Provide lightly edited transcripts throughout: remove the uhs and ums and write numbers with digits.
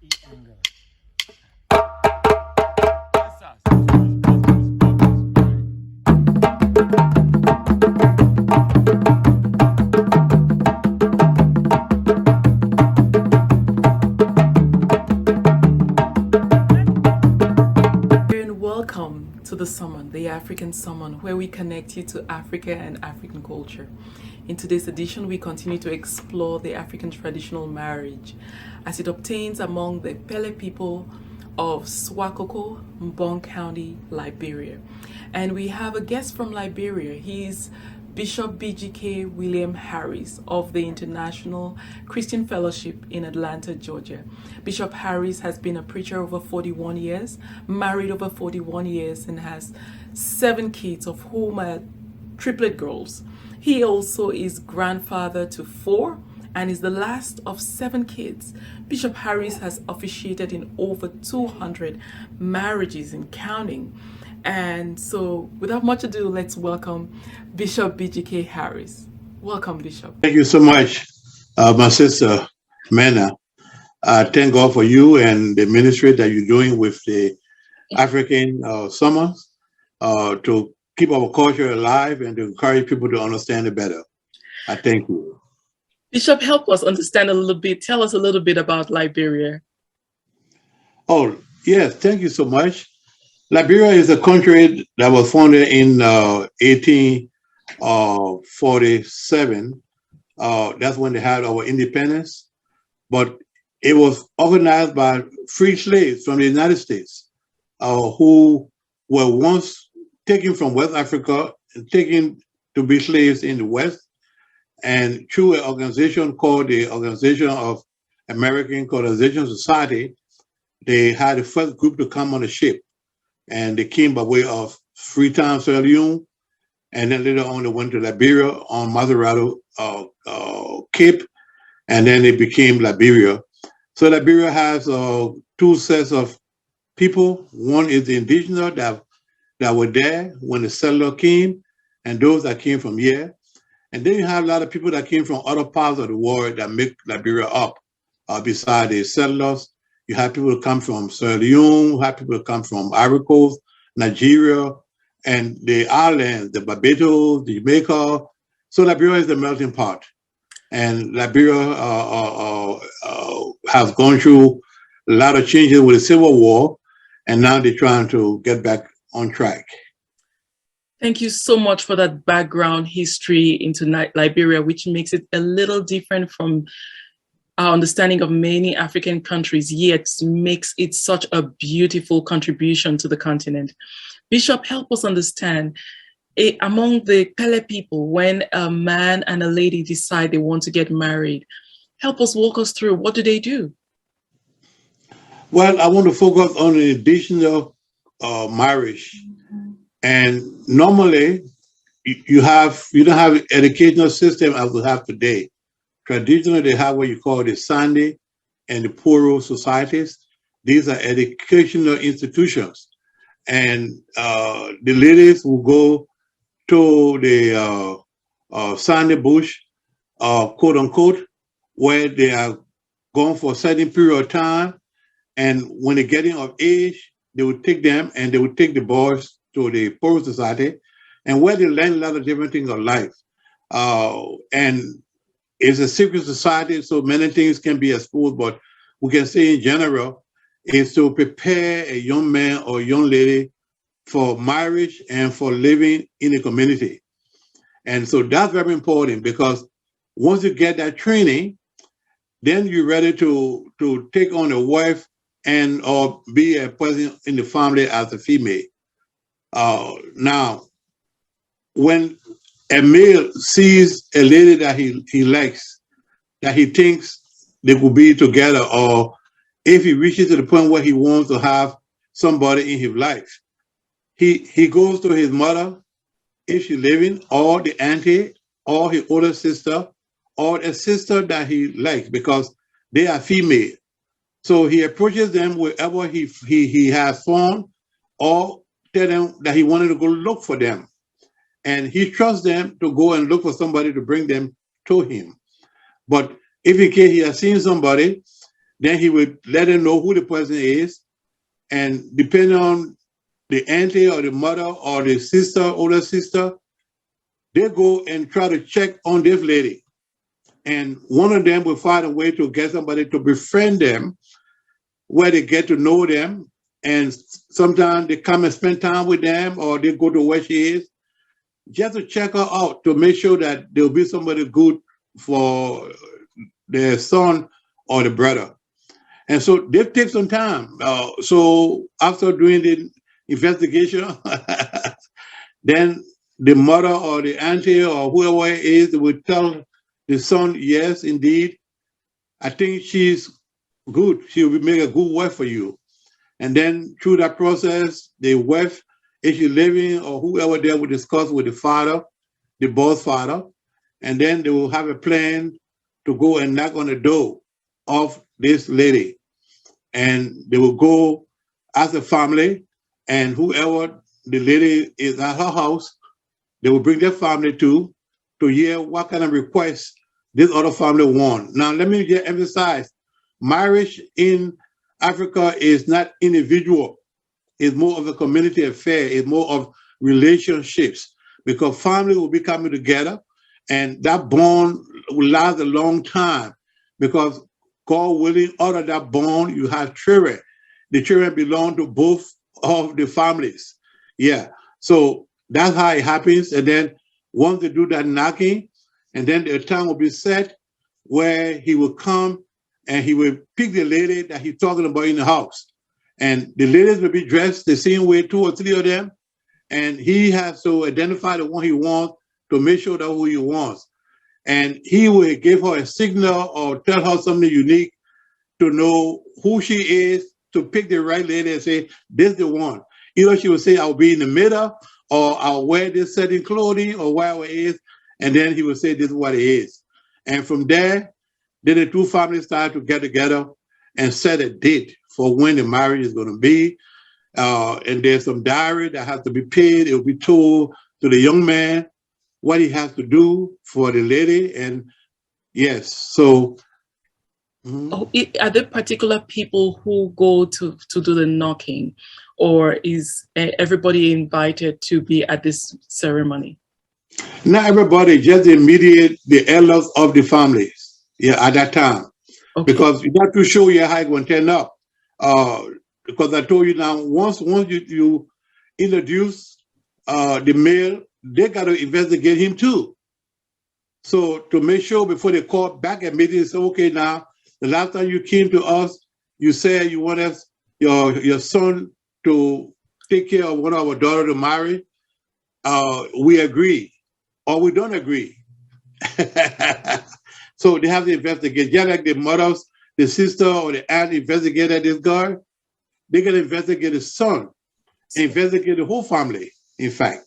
Welcome to the Summon, the African Summon, where we connect you to Africa and African culture. In today's edition, we continue to explore the African traditional marriage as it obtains among the Kpelle people of Swakoko, Mbong County, Liberia. And we have a guest from Liberia. He's Bishop BGK William Harris of the International Christian Fellowship in Atlanta, Georgia. Bishop Harris has been a preacher over 41 years, married over 41 years, and has 7 kids, of whom are triplet girls. He also is grandfather to 4 and is the last of 7 kids. Bishop Harris has officiated in over 200 marriages and counting. And so, without much ado, let's welcome Bishop BGK Harris. Welcome, Bishop. Thank you so much, my sister Mena. Thank God for you and the ministry that you're doing with the African Summons to keep our culture alive and to encourage people to understand it better. I thank you. Bishop, help us understand a little bit. Tell us a little bit about Liberia. Oh, yes, thank you so much. Liberia is a country that was founded in 1847. That's when they had our independence. But it was organized by free slaves from the United States who were once taken from West Africa and taken to be slaves in the West. And through an organization called the Organization of American Colonization Society, they had the first group to come on a ship. And they came by way of Freetown, Sierra Leone, and then later on they went to Liberia on Maserado Cape, and then it became Liberia. So Liberia has 2 sets of people. One is the indigenous that were there when the settler came, and those that came from here. And then you have a lot of people that came from other parts of the world that make Liberia up. Beside the settlers, you have people who come from Sierra Leone, you have people who come from Ivory Coast, Nigeria, and the islands, the Barbados, the Jamaica. So Liberia is the melting pot. And Liberia has gone through a lot of changes with the Civil War, and now they're trying to get back on track. Thank you so much for that background history into Liberia, which makes it a little different from our understanding of many African countries, yet makes it such a beautiful contribution to the continent. Bishop, help us understand, among the Kpelle people, when a man and a lady decide they want to get married, walk us through, what do they do? Well, I want to focus on the additional marriage. And normally, you don't have an educational system as we have today. Traditionally, they have what you call the Sunday and the Poro societies. These are educational institutions. And the ladies will go to the Sunday bush, quote unquote, where they are gone for a certain period of time. And when they're getting of age, they would take them and they would take the boys to the Poro society, and where they learn a lot of different things of life. And it's a secret society, so many things can be exposed, but we can say in general, is to prepare a young man or young lady for marriage and for living in a community. And so that's very important, because once you get that training, then you're ready to take on a wife and or be a person in the family as a female. Now, when a male sees a lady that he likes, that he thinks they could be together, or if he reaches to the point where he wants to have somebody in his life, he goes to his mother, if she's living, or the auntie, or his older sister, or a sister that he likes, because they are female. So he approaches them wherever he has found, or tell them that he wanted to go look for them. And he trusts them to go and look for somebody to bring them to him. But if in case he has seen somebody Then he would let them know who the person is. And depending on the auntie or the mother or the sister, older sister, they go and try to check on this lady. And one of them will find a way to get somebody to befriend them, where they get to know them. And sometimes they come and spend time with them, or they go to where she is, just to check her out, to make sure that there'll be somebody good for their son or the brother. And so they take some time. So after doing the investigation, then the mother or the auntie or whoever it is, they will tell the son, yes, indeed, I think she's good. She will make a good wife for you. And then through that process, the wife, if she's living or whoever they will discuss with the father, the boy's father, and then they will have a plan to go and knock on the door of this lady. And they will go as a family, and whoever the lady is at her house, they will bring their family to hear what kind of requests this other family want. Now, let me just emphasize, marriage in Africa is not individual. It's more of a community affair. It's more of relationships, because family will be coming together, and that bond will last a long time, because God willing, out of that bond, you have children. The children belong to both of the families. Yeah. So that's how it happens. And then once they do that knocking, and then the time will be set where he will come and he will pick the lady that he's talking about in the house. And the ladies will be dressed the same way, 2 or 3 of them. And he has to identify the one he wants to make sure that who he wants. And he will give her a signal or tell her something unique to know who she is, to pick the right lady and say, this is the one. Either she will say, I'll be in the middle, or I'll wear this certain clothing, or whatever it is. And then he will say, this is what it is. And from there, then the 2 families start to get together and set a date for when the marriage is going to be. And there's some diary that has to be paid. It will be told to the young man what he has to do for the lady. And yes, so. Are there particular people who go to do the knocking, or is everybody invited to be at this ceremony? Not everybody, just the elders of the families, yeah, at that time. Okay. Because you have to show you how it's going to turn up. Because I told you now, once you introduce the male, they got to investigate him too. So to make sure before they call back at meeting, say, okay, now, the last time you came to us, you said you wanted your son to take care of one of our daughter to marry. We agree, or we don't agree. So they have to investigate. Just like the mothers, the sister or the aunt investigated this guy, they can investigate the son, investigate the whole family, in fact.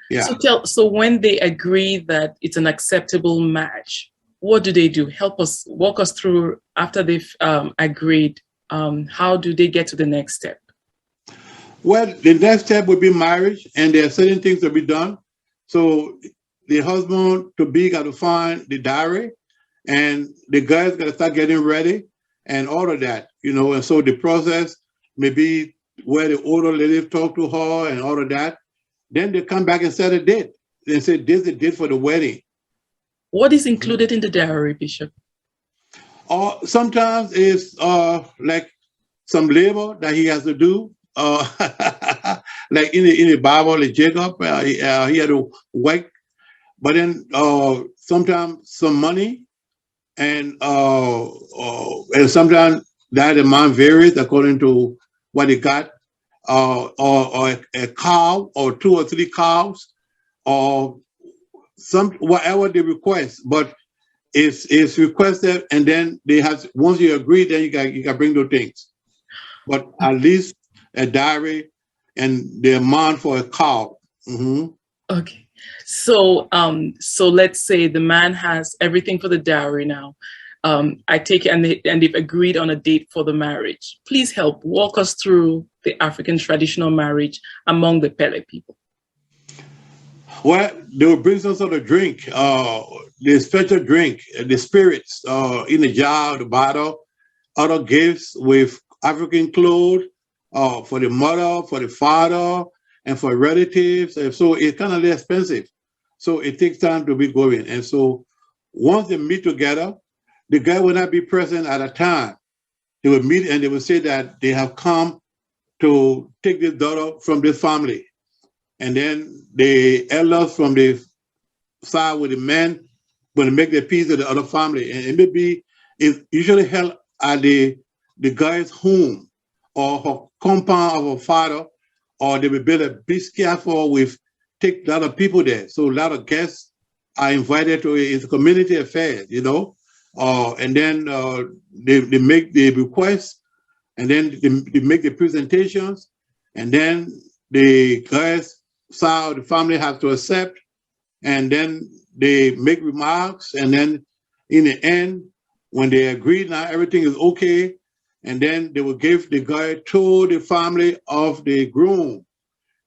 Yeah. So when they agree that it's an acceptable match, what do they do? Walk us through after they've agreed. How do they get to the next step? Well, the next step would be marriage, and there are certain things to be done. So the husband to be got to find the diary, and the guy's got to start getting ready and all of that, and so the process may be where the older lady talk to her and all of that. Then they come back and set a date. They say, this is the date for the wedding. What is included in the diary, Bishop? Sometimes it's like some labor that he has to do. Like in the Bible, like Jacob, he had to work. But then sometimes some money, and sometimes that amount varies according to what he got, or a cow, or 2 or 3 cows, or whatever they request. But it's requested, and then they have, once you agree, then you can bring those things. But at least a diary and the amount for a cow. Okay. So let's say the man has everything for the dowry now. I take it, and they've agreed on a date for the marriage. Please walk us through the African traditional marriage among the Kpelle people. Well, they will bring some sort of drink, the special drink, the spirits in the jar, the bottle, other gifts with African clothes for the mother, for the father, and for relatives. And so it's kind of expensive. So it takes time to be going. And so once they meet together, the guy will not be present at a time. They will meet and they will say that they have come to take this daughter from this family. And then the elders from the side with the men will make the peace with the other family. And it may be, it's usually held at the guy's home or her compound of her father, or they will build a big scaffold with take a lot of people there. So a lot of guests are invited to it. It's a community affair, you know. And then they make the requests, and then they make the presentations, and then the guys side of the family have to accept, and then they make remarks, and then in the end, when they agree now everything is okay, and then they will give the guy to the family of the groom.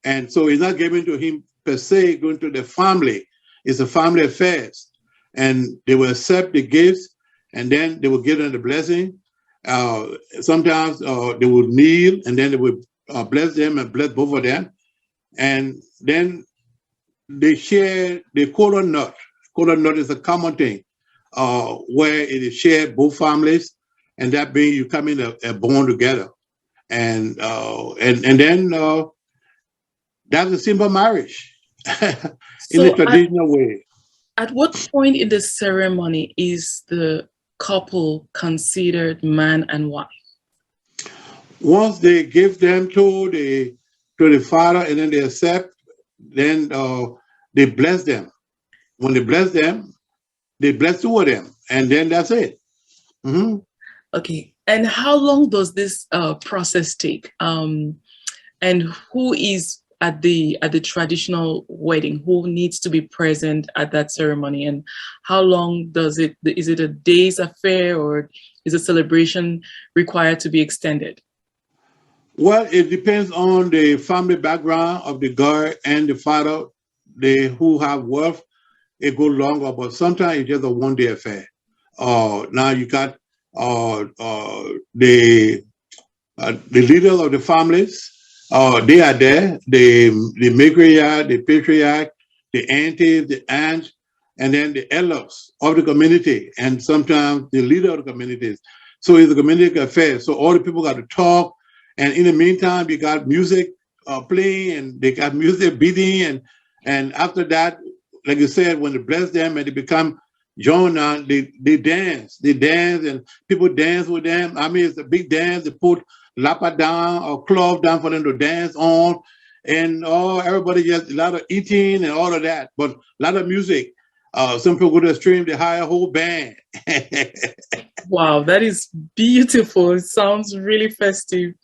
And so it's not given to him per se, going to the family. It's a family affairs. And they will accept the gifts, and then they will give them the blessing. Sometimes they will kneel, and then they will bless them and bless both of them. And then they share the kola nut. Kola nut is a common thing where it is shared both families, and that being you come in a bond together. And then that's a simple marriage in the traditional way. At what point in the ceremony is the couple considered man and wife? Once they give them to the father and then they accept, then they bless them. When they bless them, they bless two of them, and then that's it. Mm-hmm. Okay. And how long does this process take? And who is at the traditional wedding? Who needs to be present at that ceremony? And how long does it? Is it a day's affair, or is a celebration required to be extended? Well, it depends on the family background of the girl and the father. They who have wealth, it goes longer, but sometimes it's just a one-day affair. Now you got the leaders of the families. They are there. The matriarch, the patriarch, the aunties, the aunts, and then the elders of the community, and sometimes the leader of the communities. So it's a community affair. So all the people got to talk, and in the meantime, you got music playing, and they got music beating, and after that, like you said, when they bless them and they become joined on, they dance, and people dance with them. I mean, it's a big dance. They put lapa down or cloth down for them to dance on, and everybody just a lot of eating and all of that, but a lot of music. Some people go to the stream, they hire a whole band. Wow, that is beautiful. It sounds really festive.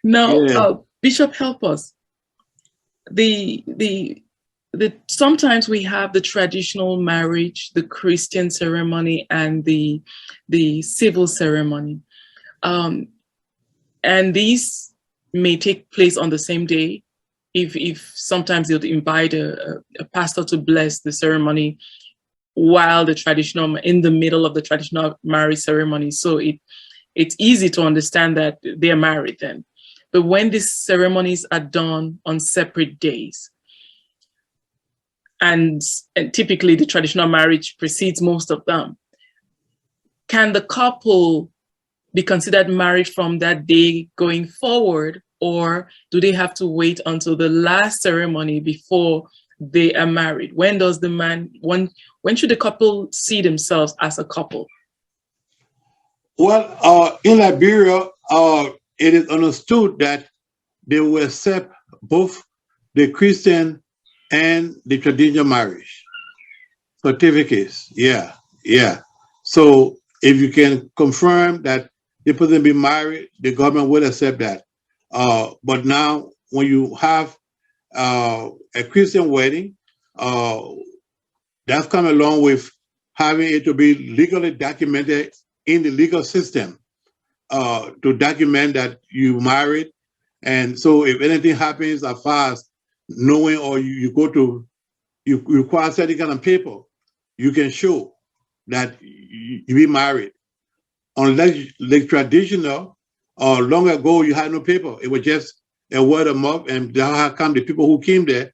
Now, yeah. Bishop, help us. Sometimes we have the traditional marriage, the Christian ceremony, and the civil ceremony. And these may take place on the same day. If sometimes they'll invite a pastor to bless the ceremony while in the middle of the traditional marriage ceremony. So it's easy to understand that they're married then. But when these ceremonies are done on separate days, and typically the traditional marriage precedes most of them, can the couple be considered married from that day going forward, or do they have to wait until the last ceremony before they are married? When does when should the couple see themselves as a couple? Well, in Liberia, it is understood that they will accept both the Christian and the traditional marriage certificates. Yeah. So if you can confirm that the person be married, the government will accept that. But now, when you have a Christian wedding, that's come along with having it to be legally documented in the legal system to document that you married. And so if anything happens as far as knowing, or you require certain kind of paper, you can show that you be married. unless like traditional or long ago, you had no paper. It was just a word of mouth, and that's how come the people who came there,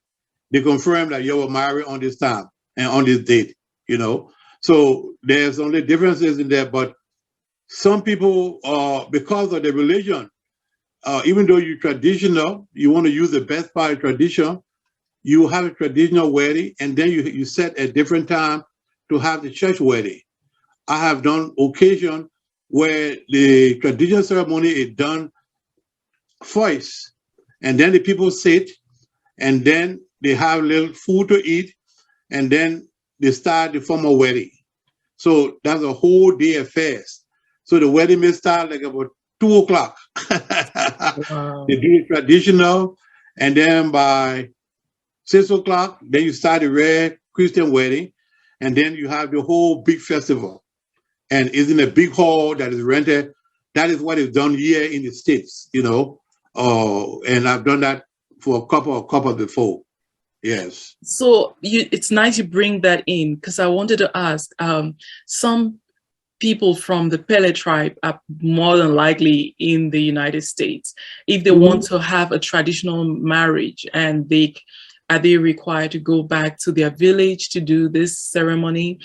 they confirmed that you were married on this time and on this date, you know. So there's only differences in there, but some people, because of the religion, even though you're traditional, you want to use the best part of tradition, you have a traditional wedding, and then you set a different time to have the church wedding. I have done occasion where the traditional ceremony is done first, and then the people sit, and then they have little food to eat, and then they start the formal wedding. So that's a whole day affair. So the wedding may start like about 2 o'clock. Wow. They do it traditional, and then by 6 o'clock, then you start the rare Christian wedding, and then you have the whole big festival. And it's in a big hall that is rented. That is what is done here in the States, you know. And I've done that for a couple before. Yes. So it's nice you bring that in, because I wanted to ask, some people from the Kpelle tribe are more than likely in the United States. If they want to have a traditional marriage, and are they required to go back to their village to do this ceremony?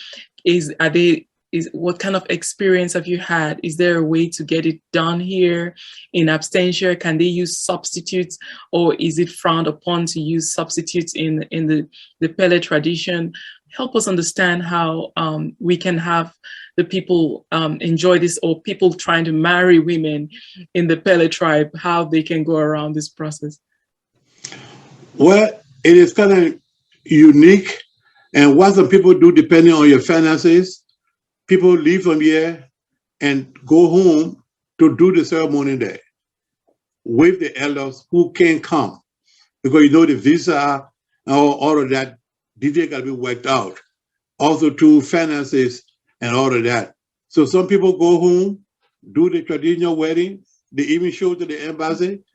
What kind of experience have you had? Is there a way to get it done here in absentia? Can they use substitutes, or is it frowned upon to use substitutes in the Kpelle tradition? Help us understand how we can have the people enjoy this, or people trying to marry women in the Kpelle tribe, how they can go around this process. Well, it is kind of unique, and what some people do, depending on your finances, people leave from here and go home to do the ceremony there with the elders who can come, because you know the visa and all of that detail got to be worked out. Also to finances and all of that. So some people go home, do the traditional wedding, they even show to the embassy,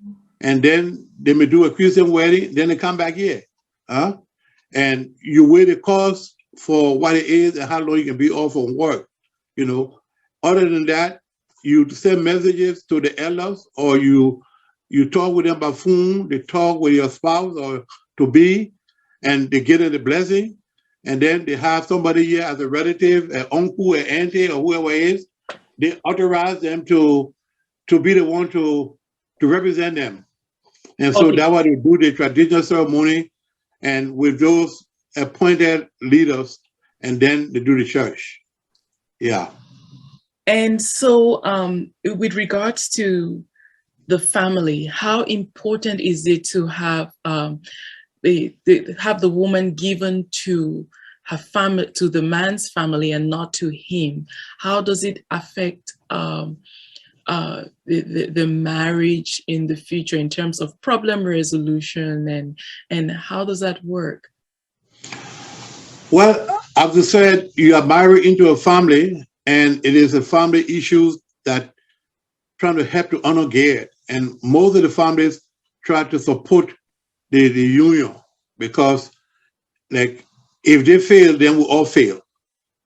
and then they may do a Christian wedding, then they come back here. And you weigh the cost for what it is and how long you can be off from work. You know, other than that, you send messages to the elders, or you talk with them by phone, they talk with your spouse or to be, and they get the blessing. And then they have somebody here as a relative, an uncle, an auntie, or whoever it is. They authorize them to be the one to represent them. And so that's why they do the traditional ceremony, and with those appointed leaders, and then they do the church. Yeah. And so with regards to the family, how important is it to have have the woman given to her family, to the man's family, and not to him? How does it affect the marriage in the future in terms of problem resolution, and how does that work? Well, as I said, you are married into a family, and it is a family issue that trying to help to honor God. And most of the families try to support the union, because like if they fail, then we all fail.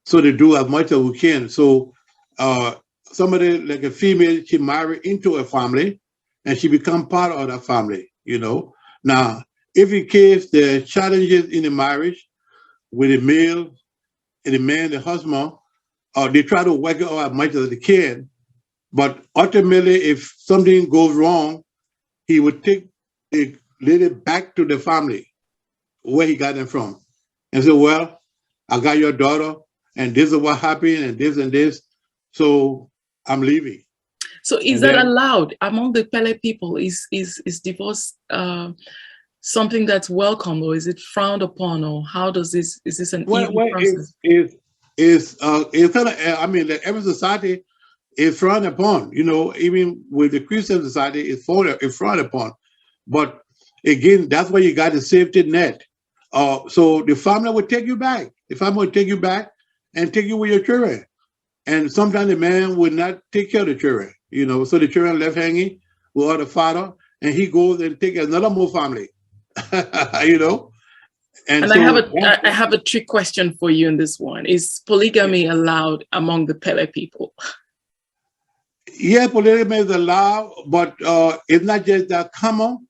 So they do as much as we can. So somebody like a female, she married into a family and she become part of that family, you know. Now, if in case the challenges in the marriage with the male and the man, the husband, they try to work it out as much as they can. But ultimately, if something goes wrong, he would take the lady back to the family where he got them from and say, well, I got your daughter, and this is what happened, and this, so I'm leaving. So is that allowed among the Kpelle people? Is divorce something that's welcome, or is it frowned upon, or how does this, is this an even process? It's kind of, I mean, like every society is frowned upon, you know, even with the Christian society, it's frowned upon. But again, that's why you got the safety net. So the family would take you back. The family would take you back and take you with your children. And sometimes the man would not take care of the children, you know, so the children left hanging with the father, and he goes and take another more family, you know. And so I have a trick question for you in this one. Is polygamy allowed among the Kpelle people? Yeah, polygamy is allowed, but it's not just that common.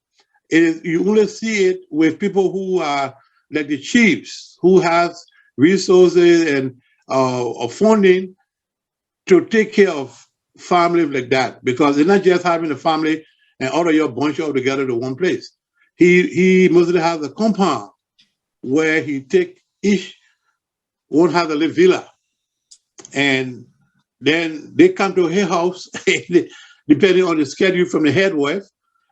It is, you only see it with people who are like the chiefs, who has resources and funding to take care of families like that. Because it's not just having a family and all of your bunch all together to one place. He mostly has a compound where he take each one has a little villa, and then they come to his house, depending on the schedule from the head wife,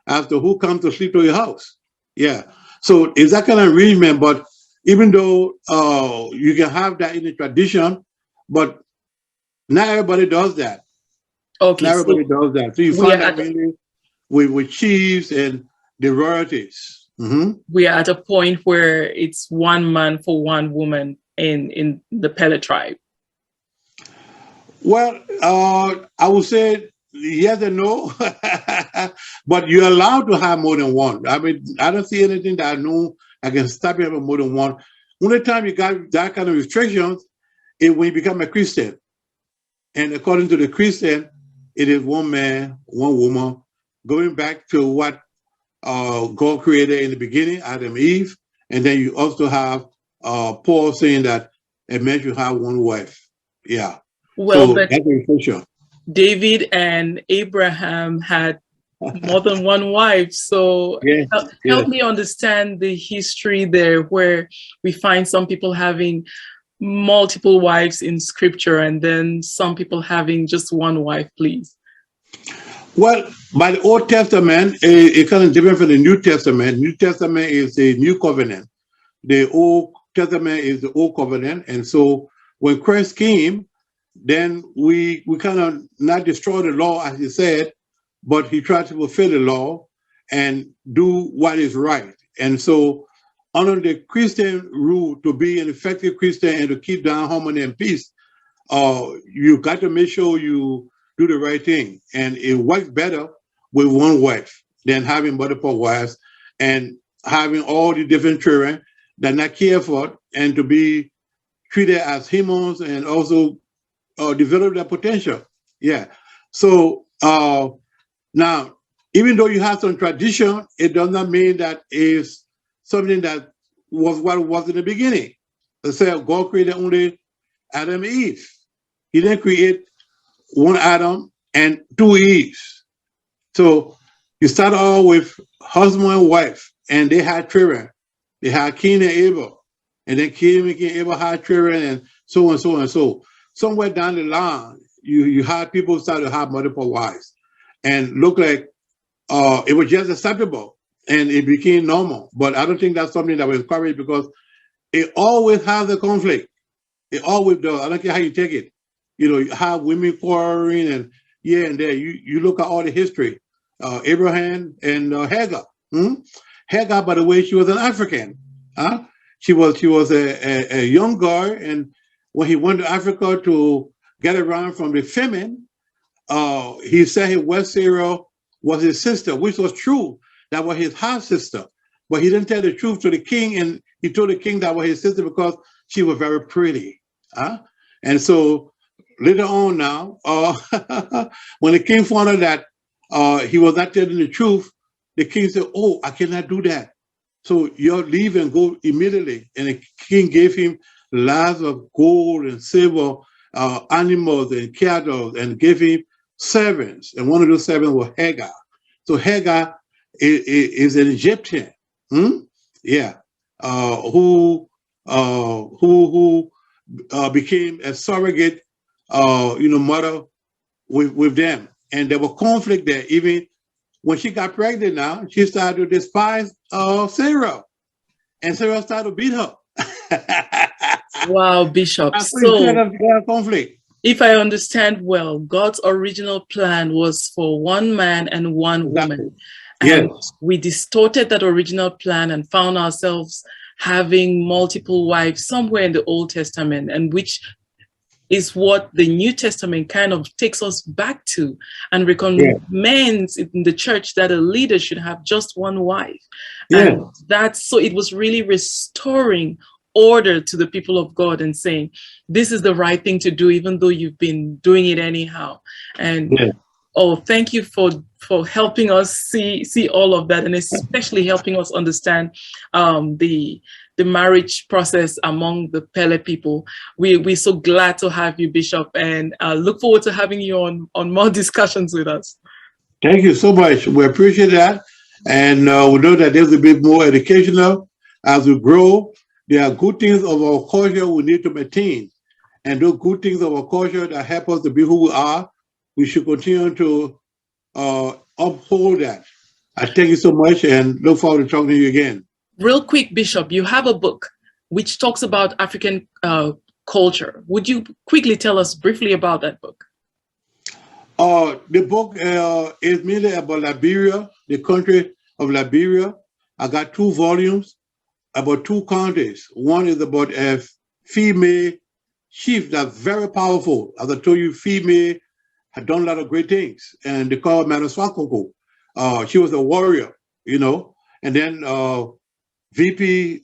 as to who comes to sleep to your house. Yeah. So it's that kind of arrangement, but even though you can have that in the tradition, but not everybody does that. Okay, Not so everybody does that. So you we find are that at, mainly with chiefs and the royalties. we are at a point where it's one man for one woman in the Kpelle tribe. Well, I would say yes and no, but you're allowed to have more than one. I mean, I don't see anything that I know I can stop you having more than one. Only time you got that kind of restrictions is when you become a Christian. And according to the Christian, it is one man, one woman, going back to what God created in the beginning, Adam and Eve. And then you also have Paul saying that a man should have one wife. Yeah. Well, So but that's a restriction. David and Abraham had more than one wife. So Yes, help yes. me understand the history there, where we find some people having multiple wives in scripture and then some people having just one wife, please. Well, by the Old Testament, it's kind of different from the New Testament. New Testament is the new covenant. The Old Testament is the old covenant. And so when Christ came, then we kind of not destroy the law, as he said, but he tried to fulfill the law and do what is right. And so under the Christian rule, to be an effective Christian and to keep down harmony and peace, you got to make sure you do the right thing. And it works better with one wife than having multiple wives and having all the different children that not care for and to be treated as humans and also develop their potential. Yeah. So now, even though you have some tradition, it does not mean that is something that was what it was in the beginning. Let's say God created only Adam and Eve. He didn't create one Adam and two Eves. So you start off with husband and wife, and they had children. They had Cain and Abel, and then Cain and Abel had children, and so and so and so. Somewhere down the line, you had people start to have multiple wives, and look like it was just acceptable, and it became normal. But I don't think that's something that was encouraged because it always has a conflict. It always does. I don't care how you take it. You know, you have women quarreling and here and there. You look at all the history. Abraham and Hagar. Hagar, by the way, she was an African. She was a young girl, and when he went to Africa to get around from the famine, he said his West Sarah was his sister, which was true. That was his half sister. But he didn't tell the truth to the king, and he told the king that was his sister because she was very pretty. And so later on now, when the king found out that he was not telling the truth, the king said, "Oh, I cannot do that. So you leave and go immediately." And the king gave him lots of gold and silver, animals and cattle, and gave him servants. And one of those servants was Hagar. So Hagar is an Egyptian, yeah, who became a surrogate, mother with them. And there was conflict there. Even when she got pregnant now, she started to despise Sarah. And Sarah started to beat her. Wow, Bishop. So conflict. If I understand well, God's original plan was for one man and one woman. And yes, we distorted that original plan and found ourselves having multiple wives somewhere in the Old Testament, and which is what the New Testament kind of takes us back to and recommends in the church that a leader should have just one wife. And that's so it was really restoring order to the people of God and saying, this is the right thing to do, even though you've been doing it anyhow. And Oh, thank you for helping us see all of that, and especially helping us understand the marriage process among the Kpelle people. We're so glad to have you, Bishop, and look forward to having you on more discussions with us. Thank you so much. We appreciate that. And we know that there's a bit more educational as we grow. There are good things of our culture we need to maintain. And those good things of our culture that help us to be who we are, we should continue to uphold that. I thank you so much and look forward to talking to you again. Real quick, Bishop, you have a book which talks about African culture. Would you quickly tell us briefly about that book? The book is mainly about Liberia, the country of Liberia. I got 2 volumes about 2 counties. One is about a female chief that's very powerful. As I told you, female had done a lot of great things, and they call her Manaswakoko. She was a warrior, you know. And then VP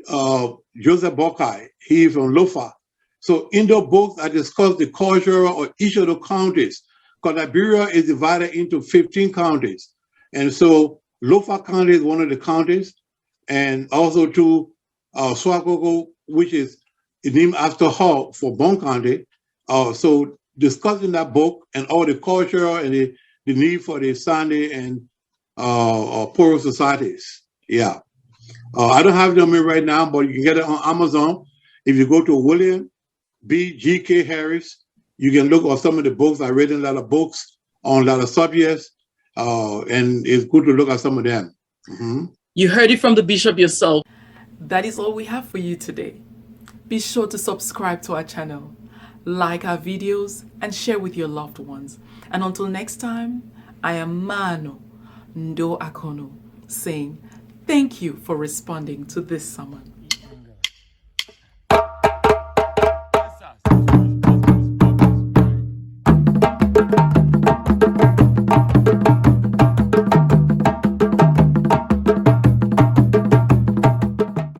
Joseph Bokai, he's from Lofa. So in the books, I discuss the culture of each of the counties. Because Liberia is divided into 15 counties. And so Lofa County is one of the counties, and also to Swakoko, which is named after her for Mbong County. So discussing that book and all the culture and the need for the Sunday and poorer societies. Yeah. I don't have them in right now, but you can get it on Amazon. If you go to William BGK Harris, you can look at some of the books. I've written a lot of books on a lot of subjects, and it's good to look at some of them. You heard it from the Bishop yourself. That is all we have for you today. Be sure to subscribe to our channel, like our videos, and share with your loved ones. And until next time, I am Mano Ndo Akono saying thank you for responding to this sermon.